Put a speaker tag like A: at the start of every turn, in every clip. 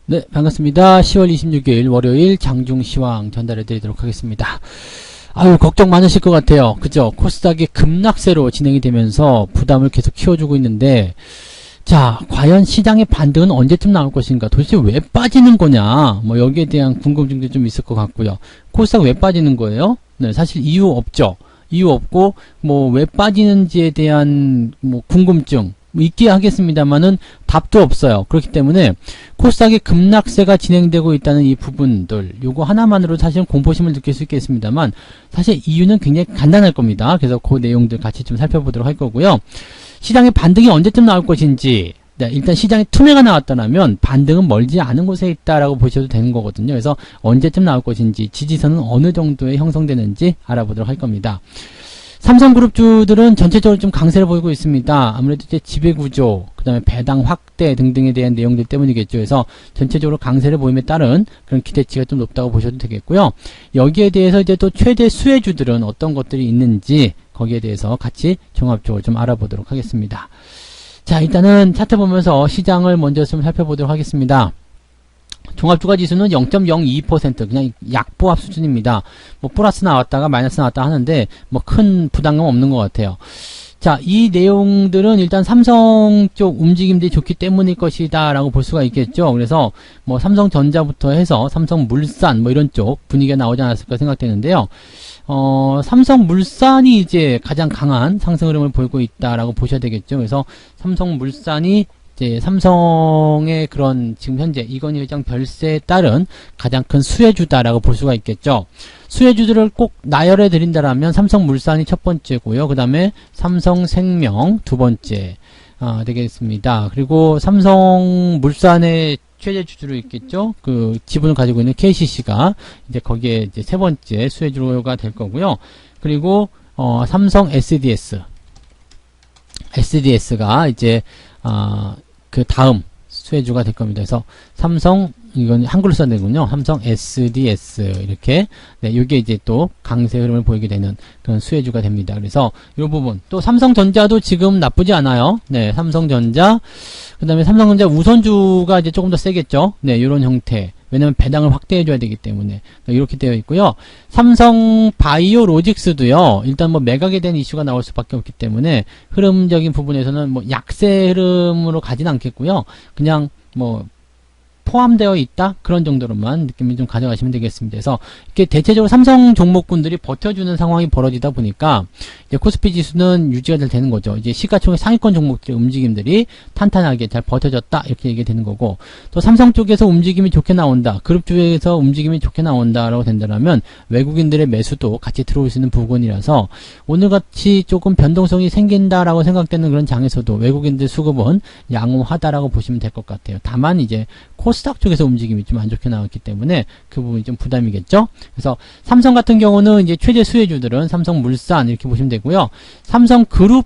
A: 네, 반갑습니다. 10월 26일 월요일 장중시황 전달해 드리도록 하겠습니다. 아유, 걱정 많으실 것 같아요. 그죠? 코스닥이 급락세로 진행이 되면서 부담을 계속 키워주고 있는데, 자, 과연 시장의 반등은 언제쯤 나올 것인가? 도대체 왜 빠지는 거냐? 뭐, 여기에 대한 궁금증도 좀 있을 것 같고요. 코스닥 왜 빠지는 거예요? 네, 사실 이유 없죠. 이유 없고, 뭐, 왜 빠지는지에 대한, 뭐, 궁금증. 있게 하겠습니다만은 답도 없어요. 그렇기 때문에 코스닥의 급락세가 진행되고 있다는 이 부분들, 요거 하나만으로 사실은 공포심을 느낄 수 있겠습니다만 사실 이유는 굉장히 간단할 겁니다. 그래서 그 내용들 같이 좀 살펴보도록 할 거고요. 시장의 반등이 언제쯤 나올 것인지, 네, 일단 시장에 투매가 나왔다면 반등은 멀지 않은 곳에 있다라고 보셔도 되는 거거든요. 그래서 언제쯤 나올 것인지, 지지선은 어느 정도에 형성되는지 알아보도록 할 겁니다. 삼성그룹주들은 전체적으로 좀 강세를 보이고 있습니다. 아무래도 이제 지배구조, 그 다음에 배당 확대 등등에 대한 내용들 때문이겠죠. 그래서 전체적으로 강세를 보임에 따른 그런 기대치가 좀 높다고 보셔도 되겠고요. 여기에 대해서 이제 또 최대 수혜주들은 어떤 것들이 있는지 거기에 대해서 같이 종합적으로 좀 알아보도록 하겠습니다. 자, 일단은 차트 보면서 시장을 먼저 좀 살펴보도록 하겠습니다. 종합주가지수는 0.02% 그냥 약보합 수준입니다. 뭐 플러스 나왔다가 마이너스 나왔다 하는데 뭐 큰 부담감 없는 것 같아요. 자, 이 내용들은 일단 삼성 쪽 움직임들이 좋기 때문일 것이다 라고 볼 수가 있겠죠. 그래서 뭐 삼성전자부터 해서 삼성물산 뭐 이런 쪽 분위기가 나오지 않았을까 생각되는데요. 삼성물산이 이제 가장 강한 상승 흐름을 보이고 있다라고 보셔야 되겠죠. 그래서 삼성물산이 이제 삼성의 그런 지금 현재 이건희 회장 별세에 따른 가장 큰 수혜주다라고 볼 수가 있겠죠. 수혜주들을 꼭 나열해 드린다라면 삼성물산이 첫 번째고요. 그 다음에 삼성생명 두 번째 되겠습니다. 그리고 삼성물산의 최대 주주로 있겠죠. 그 지분을 가지고 있는 KCC가 이제 거기에 이제 세 번째 수혜주가 될 거고요. 그리고 삼성 SDS가 이제 그 다음 수혜주가 될 겁니다. 그래서 삼성, 이건 한글로 써야 되군요. 삼성 SDS 이렇게, 네, 요게 이제 또 강세 흐름을 보이게 되는 그런 수혜주가 됩니다. 그래서 요 부분, 또 삼성전자도 지금 나쁘지 않아요. 네, 삼성전자, 그 다음에 삼성전자 우선주가 이제 조금 더 세겠죠. 네, 요런 형태. 왜냐면 배당을 확대해줘야 되기 때문에 이렇게 되어 있고요. 삼성 바이오로직스도요. 일단 뭐 매각에 대한 이슈가 나올 수밖에 없기 때문에 흐름적인 부분에서는 뭐 약세 흐름으로 가진 않겠고요. 그냥 뭐 포함되어 있다? 그런 정도로만 느낌을 좀 가져가시면 되겠습니다. 그래서 이렇게 대체적으로 삼성 종목군들이 버텨주는 상황이 벌어지다 보니까 이제 코스피 지수는 유지가 잘 되는 거죠. 이제 시가총액 상위권 종목들의 움직임들이 탄탄하게 잘 버텨졌다 이렇게 얘기가 되는 거고, 또 삼성 쪽에서 움직임이 좋게 나온다, 그룹 쪽에서 움직임이 좋게 나온다라고 된다면 외국인들의 매수도 같이 들어올 수 있는 부분이라서 오늘같이 조금 변동성이 생긴다라고 생각되는 그런 장에서도 외국인들 수급은 양호하다라고 보시면 될 것 같아요. 다만 이제 코스닥 쪽에서 움직임이 좀 안 좋게 나왔기 때문에 그 부분이 좀 부담이겠죠. 그래서 삼성 같은 경우는 이제 최대 수혜주들은 삼성물산 이렇게 보시면 되고요. 삼성그룹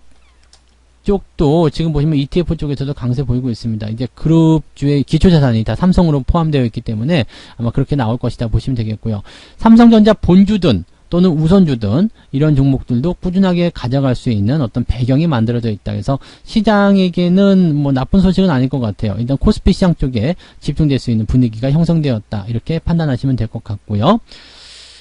A: 쪽도 지금 보시면 ETF 쪽에서도 강세 보이고 있습니다. 이제 그룹주의 기초자산이 다 삼성으로 포함되어 있기 때문에 아마 그렇게 나올 것이다 보시면 되겠고요. 삼성전자 본주든 또는 우선주든 이런 종목들도 꾸준하게 가져갈 수 있는 어떤 배경이 만들어져 있다. 그래서 시장에게는 뭐 나쁜 소식은 아닐 것 같아요. 일단 코스피 시장 쪽에 집중될 수 있는 분위기가 형성되었다. 이렇게 판단하시면 될 것 같고요.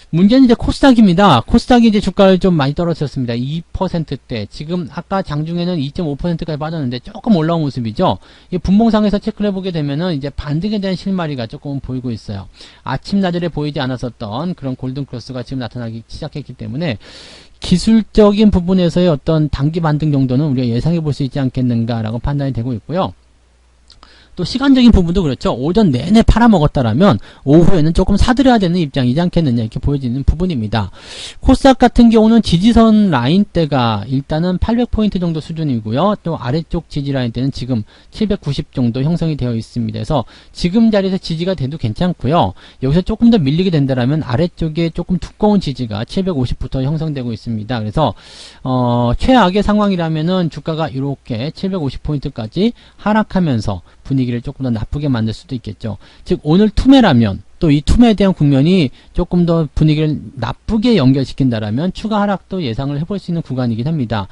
A: 문제는 이제 코스닥입니다. 코스닥이 이제 주가를 좀 많이 떨어졌습니다. 2%대. 지금 아까 장중에는 2.5%까지 빠졌는데 조금 올라온 모습이죠. 이 분봉상에서 체크를 해보게 되면은 이제 반등에 대한 실마리가 조금 보이고 있어요. 아침 나절에 보이지 않았었던 그런 골든크로스가 지금 나타나기 시작했기 때문에 기술적인 부분에서의 어떤 단기 반등 정도는 우리가 예상해 볼 수 있지 않겠는가라고 판단이 되고 있고요. 또 시간적인 부분도 그렇죠. 오전 내내 팔아먹었다라면 오후에는 조금 사들여야 되는 입장이지 않겠느냐 이렇게 보여지는 부분입니다. 코스닥 같은 경우는 지지선 라인대가 일단은 800포인트 정도 수준이고요. 또 아래쪽 지지 라인대는 지금 790 정도 형성이 되어 있습니다. 그래서 지금 자리에서 지지가 돼도 괜찮고요. 여기서 조금 더 밀리게 된다라면 아래쪽에 조금 두꺼운 지지가 750부터 형성되고 있습니다. 그래서 최악의 상황이라면은 주가가 이렇게 750포인트까지 하락하면서 분위기를 조금 더 나쁘게 만들 수도 있겠죠. 즉 오늘 투매라면 또 이 투매에 대한 국면이 조금 더 분위기를 나쁘게 연결시킨다라면 추가 하락도 예상을 해볼 수 있는 구간이긴 합니다.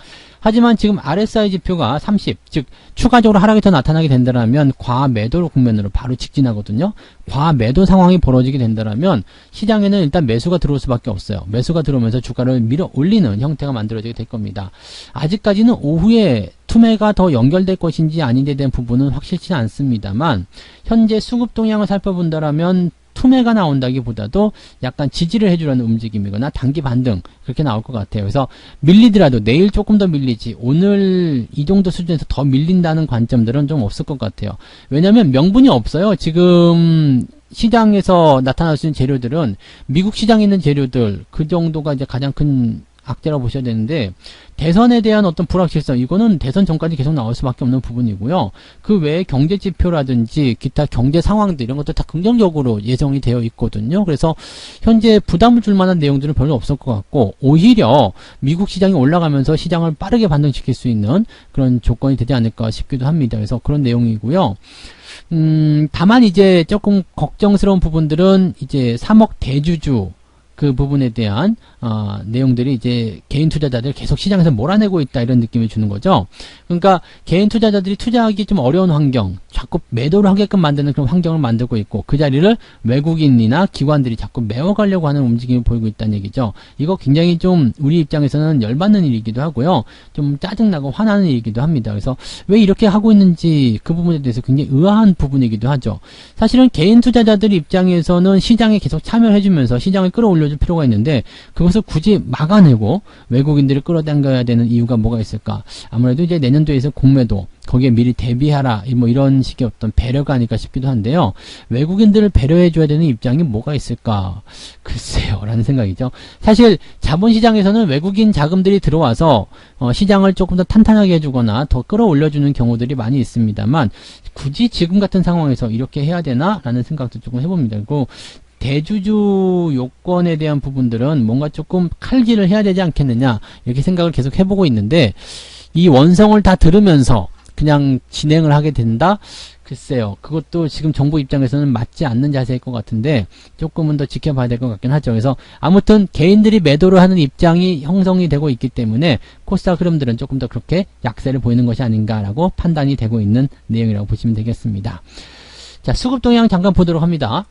A: 하지만 지금 RSI 지표가 30, 즉 추가적으로 하락이 더 나타나게 된다면 과매도 국면으로 바로 직진하거든요. 과매도 상황이 벌어지게 된다면 시장에는 일단 매수가 들어올 수밖에 없어요. 매수가 들어오면서 주가를 밀어 올리는 형태가 만들어지게 될 겁니다. 아직까지는 오후에 투매가 더 연결될 것인지 아닌지에 대한 부분은 확실치 않습니다만 현재 수급 동향을 살펴본다라면 투매가 나온다기보다도 약간 지지를 해주려는 움직임이거나 단기 반등 그렇게 나올 것 같아요. 그래서 밀리더라도 내일 조금 더 밀리지 오늘 이 정도 수준에서 더 밀린다는 관점들은 좀 없을 것 같아요. 왜냐하면 명분이 없어요. 지금 시장에서 나타날 수 있는 재료들은 미국 시장에 있는 재료들 그 정도가 이제 가장 큰 악재라고 보셔야 되는데 대선에 대한 어떤 불확실성 이거는 대선 전까지 계속 나올 수밖에 없는 부분이고요. 그 외에 경제 지표라든지 기타 경제 상황들 이런 것도 다 긍정적으로 예정이 되어 있거든요. 그래서 현재 부담을 줄 만한 내용들은 별로 없을 것 같고 오히려 미국 시장이 올라가면서 시장을 빠르게 반등시킬 수 있는 그런 조건이 되지 않을까 싶기도 합니다. 그래서 그런 내용이고요. 다만 이제 조금 걱정스러운 부분들은 이제 3억 대주주 그 부분에 대한 내용들이 이제 개인 투자자들 계속 시장에서 몰아내고 있다 이런 느낌을 주는 거죠. 그러니까 개인 투자자들이 투자하기 좀 어려운 환경, 자꾸 매도를 하게끔 만드는 그런 환경을 만들고 있고 그 자리를 외국인이나 기관들이 자꾸 메워가려고 하는 움직임을 보이고 있다는 얘기죠. 이거 굉장히 좀 우리 입장에서는 열받는 일이기도 하고요. 좀 짜증나고 화나는 일이기도 합니다. 그래서 왜 이렇게 하고 있는지 그 부분에 대해서 굉장히 의아한 부분이기도 하죠. 사실은 개인 투자자들 입장에서는 시장에 계속 참여를 해주면서 시장을 끌어올려줄 필요가 있는데 그것을 굳이 막아내고 외국인들을 끌어당겨야 되는 이유가 뭐가 있을까? 아무래도 이제 내년도에서 공매도 거기에 미리 대비하라 뭐 이런 식의 어떤 배려가 아닐까 싶기도 한데요. 외국인들을 배려해줘야 되는 입장이 뭐가 있을까? 글쎄요 라는 생각이죠. 사실 자본시장에서는 외국인 자금들이 들어와서 시장을 조금 더 탄탄하게 해주거나 더 끌어올려주는 경우들이 많이 있습니다만 굳이 지금 같은 상황에서 이렇게 해야 되나? 라는 생각도 조금 해봅니다. 그리고 대주주 요건에 대한 부분들은 뭔가 조금 칼질을 해야 되지 않겠느냐 이렇게 생각을 계속 해보고 있는데 이 원성을 다 들으면서 그냥 진행을 하게 된다? 글쎄요. 그것도 지금 정부 입장에서는 맞지 않는 자세일 것 같은데 조금은 더 지켜봐야 될 것 같긴 하죠. 그래서 아무튼 개인들이 매도를 하는 입장이 형성이 되고 있기 때문에 코스닥 흐름들은 조금 더 그렇게 약세를 보이는 것이 아닌가라고 판단이 되고 있는 내용이라고 보시면 되겠습니다. 자, 수급 동향 잠깐 보도록 합니다.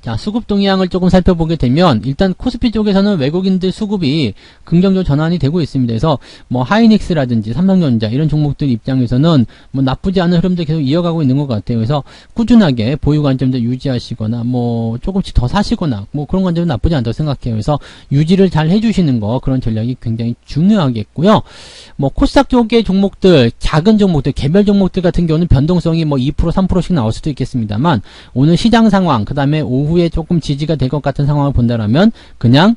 A: 자, 수급 동향을 조금 살펴보게 되면 일단 코스피 쪽에서는 외국인들 수급이 긍정적으로 전환이 되고 있습니다. 그래서 뭐 하이닉스라든지 삼성전자 이런 종목들 입장에서는 뭐 나쁘지 않은 흐름도 계속 이어가고 있는 것 같아요. 그래서 꾸준하게 보유 관점도 유지하시거나 뭐 조금씩 더 사시거나 뭐 그런 관점은 나쁘지 않다고 생각해요. 그래서 유지를 잘 해주시는 거 그런 전략이 굉장히 중요하겠고요. 뭐 코스닥 쪽의 종목들 작은 종목들 개별 종목들 같은 경우는 변동성이 뭐 2% 3%씩 나올 수도 있겠습니다만 오늘 시장 상황 그 다음에 오후에 조금 지지가 될 것 같은 상황을 본다라면 그냥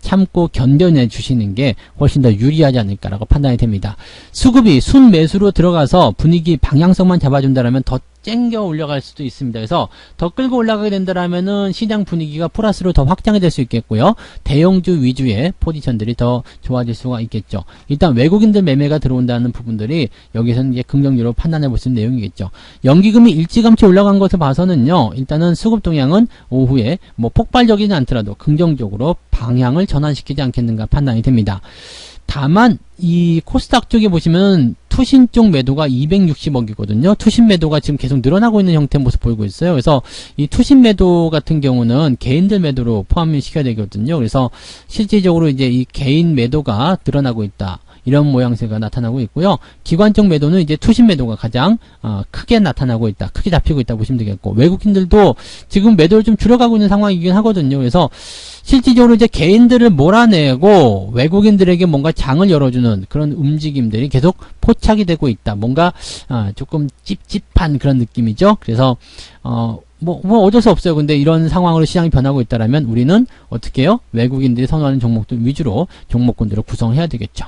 A: 참고 견뎌내 주시는 게 훨씬 더 유리하지 않을까라고 판단이 됩니다. 수급이 순매수로 들어가서 분위기 방향성만 잡아준다라면 더 쨍겨 올라갈 수도 있습니다. 그래서 더 끌고 올라가게 된다라면은 시장 분위기가 플러스로 더 확장이 될 수 있겠고요. 대형주 위주의 포지션들이 더 좋아질 수가 있겠죠. 일단 외국인들 매매가 들어온다는 부분들이 여기서는 이제 긍정적으로 판단해 볼 수 있는 내용이겠죠. 연기금이 일찌감치 올라간 것을 봐서는요. 일단은 수급 동향은 오후에 뭐 폭발적이지 않더라도 긍정적으로 방향을 전환시키지 않겠는가 판단이 됩니다. 다만 이 코스닥 쪽에 보시면 투신 쪽 매도가 260억이거든요. 투신 매도가 지금 계속 늘어나고 있는 형태의 모습 보이고 있어요. 그래서 이 투신 매도 같은 경우는 개인들 매도로 포함을 시켜야 되거든요. 그래서 실질적으로 이제 이 개인 매도가 늘어나고 있다. 이런 모양새가 나타나고 있고요. 기관적 매도는 이제 투신 매도가 가장 크게 나타나고 있다. 크게 잡히고 있다 보시면 되겠고 외국인들도 지금 매도를 좀 줄여가고 있는 상황이긴 하거든요. 그래서 실질적으로 이제 개인들을 몰아내고 외국인들에게 뭔가 장을 열어주는 그런 움직임들이 계속 포착이 되고 있다. 뭔가 조금 찝찝한 그런 느낌이죠. 그래서 뭐 어쩔 수 없어요. 근데 이런 상황으로 시장이 변하고 있다라면 우리는 어떻게 해요? 외국인들이 선호하는 종목들 위주로 종목군들을 구성해야 되겠죠.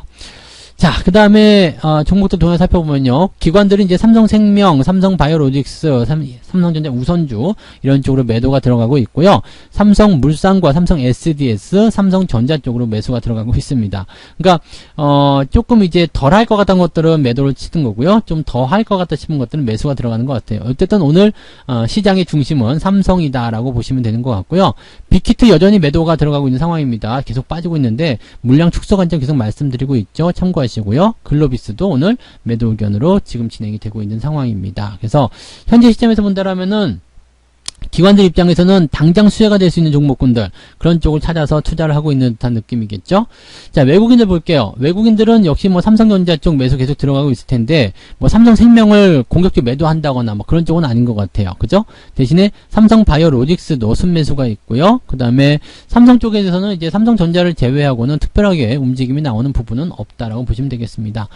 A: 자, 그 다음에 종목들 동향 살펴보면요. 기관들은 이제 삼성생명, 삼성바이오로직스, 삼성전자 우선주 이런 쪽으로 매도가 들어가고 있고요. 삼성물산과 삼성 SDS, 삼성전자 쪽으로 매수가 들어가고 있습니다. 그러니까 조금 이제 덜 할 것 같은 것들은 매도를 치는 거고요. 좀 더 할 것 같다 싶은 것들은 매수가 들어가는 것 같아요. 어쨌든 오늘 시장의 중심은 삼성이다라고 보시면 되는 것 같고요. 빅히트 여전히 매도가 들어가고 있는 상황입니다. 계속 빠지고 있는데 물량 축소 관점 계속 말씀드리고 있죠. 참고하시고 마시고요. 글로비스도 오늘 매도 의견으로 지금 진행이 되고 있는 상황입니다. 그래서 현재 시점에서 본다라면은 기관들 입장에서는 당장 수혜가 될 수 있는 종목군들 그런 쪽을 찾아서 투자를 하고 있는 듯한 느낌이겠죠. 자, 외국인들 볼게요. 외국인들은 역시 뭐 삼성전자 쪽 매수 계속 들어가고 있을 텐데 뭐 삼성생명을 공격적으로 매도한다거나 뭐 그런 쪽은 아닌 것 같아요. 그죠? 대신에 삼성바이오로직스도 순매수가 있고요. 그 다음에 삼성 쪽에 대해서는 이제 삼성전자를 제외하고는 특별하게 움직임이 나오는 부분은 없다라고 보시면 되겠습니다.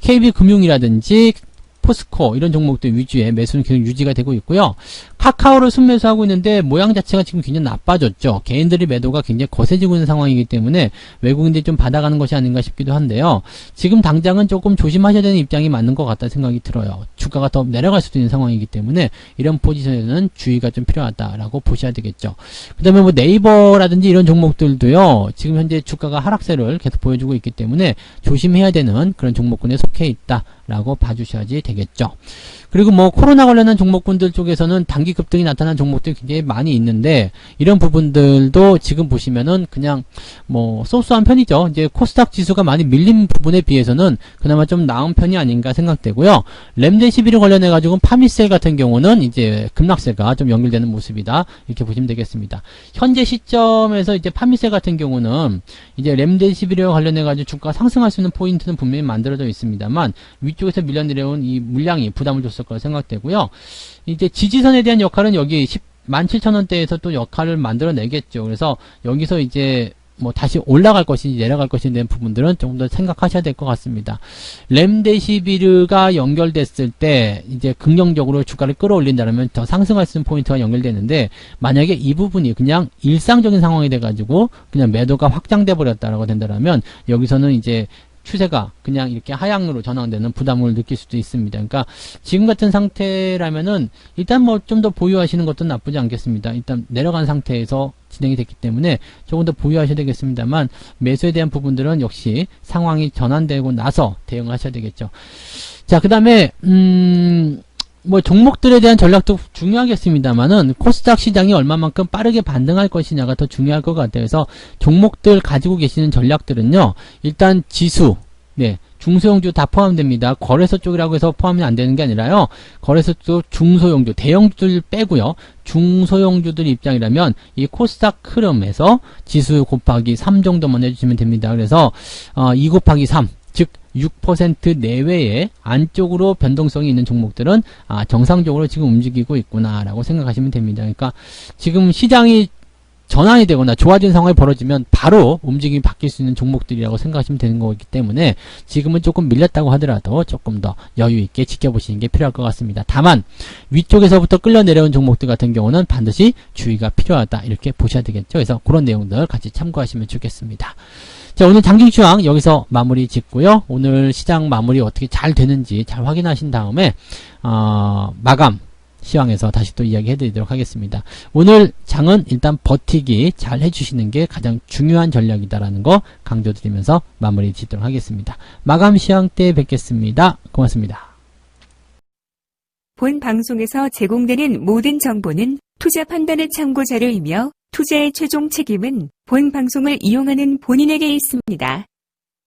A: KB금융이라든지 포스코 이런 종목들 위주의 매수는 계속 유지가 되고 있고요. 카카오를 순매수하고 있는데 모양 자체가 지금 굉장히 나빠졌죠. 개인들의 매도가 굉장히 거세지고 있는 상황이기 때문에 외국인들이 좀 받아가는 것이 아닌가 싶기도 한데요. 지금 당장은 조금 조심하셔야 되는 입장이 맞는 것 같다는 생각이 들어요. 주가가 더 내려갈 수도 있는 상황이기 때문에 이런 포지션에는 주의가 좀 필요하다라고 보셔야 되겠죠. 그 다음에 뭐 네이버라든지 이런 종목들도요. 지금 현재 주가가 하락세를 계속 보여주고 있기 때문에 조심해야 되는 그런 종목군에 속해 있다라고 봐주셔야지 되겠죠. 그리고 뭐 코로나 관련한 종목군들 쪽에서는 단기 급등이 나타난 종목들이 굉장히 많이 있는데 이런 부분들도 지금 보시면은 그냥 뭐 소소한 편이죠. 이제 코스닥 지수가 많이 밀린 부분에 비해서는 그나마 좀 나은 편이 아닌가 생각되고요. 램데시비를 관련해 가지고 파미셀 같은 경우는 이제 급락세가 좀 연결되는 모습이다 이렇게 보시면 되겠습니다. 현재 시점에서 이제 파미셀 같은 경우는 이제 램데시비를 관련해 가지고 주가가 상승할 수 있는 포인트는 분명히 만들어져 있습니다만 위쪽에서 밀려 내려온 이 물량이 부담을 줬을 거라 생각되고요. 이제 지지선에 대한 역할은 여기 17,000원대에서 또 역할을 만들어내겠죠. 그래서 여기서 이제 뭐 다시 올라갈 것인지 내려갈 것인지 된 부분들은 조금 더 생각하셔야 될 것 같습니다. 램데시비르가 연결됐을 때 이제 긍정적으로 주가를 끌어올린다면 더 상승할 수 있는 포인트가 연결되는데 만약에 이 부분이 그냥 일상적인 상황이 돼가지고 그냥 매도가 확장돼 버렸다라고 된다면 여기서는 이제 추세가 그냥 이렇게 하향으로 전환되는 부담을 느낄 수도 있습니다. 그러니까 지금 같은 상태라면은 일단 뭐 좀 더 보유하시는 것도 나쁘지 않겠습니다. 일단 내려간 상태에서 진행이 됐기 때문에 조금 더 보유하셔야 되겠습니다만 매수에 대한 부분들은 역시 상황이 전환되고 나서 대응하셔야 되겠죠. 자, 그 다음에 뭐 종목들에 대한 전략도 중요하겠습니다만은 코스닥 시장이 얼마만큼 빠르게 반등할 것이냐가 더 중요할 것 같아요. 그래서 종목들 가지고 계시는 전략들은요. 일단 지수, 네, 중소형주 다 포함됩니다. 거래소 쪽이라고 해서 포함이 안 되는 게 아니라요. 거래소 쪽 중소형주, 대형주들 빼고요. 중소형주들 입장이라면 이 코스닥 흐름에서 지수 곱하기 3 정도만 해주시면 됩니다. 그래서 2 곱하기 3, 즉 6% 내외의 안쪽으로 변동성이 있는 종목들은 정상적으로 지금 움직이고 있구나라고 생각하시면 됩니다. 그러니까 지금 시장이 전환이 되거나 좋아진 상황이 벌어지면 바로 움직임이 바뀔 수 있는 종목들이라고 생각하시면 되는 거기 때문에 지금은 조금 밀렸다고 하더라도 조금 더 여유 있게 지켜보시는 게 필요할 것 같습니다. 다만 위쪽에서부터 끌려 내려온 종목들 같은 경우는 반드시 주의가 필요하다 이렇게 보셔야 되겠죠. 그래서 그런 내용들 같이 참고하시면 좋겠습니다. 자, 오늘 장중추앙 여기서 마무리 짓고요. 오늘 시장 마무리 어떻게 잘 되는지 잘 확인하신 다음에 마감 시황에서 다시 또 이야기 해드리도록 하겠습니다. 오늘 장은 일단 버티기 잘 해주시는 게 가장 중요한 전략이다라는 거 강조드리면서 마무리 짓도록 하겠습니다. 마감 시황 때 뵙겠습니다. 고맙습니다.
B: 본 방송에서 제공되는 모든 정보는 투자 판단의 참고 자료이며 투자의 최종 책임은 본 방송을 이용하는 본인에게 있습니다.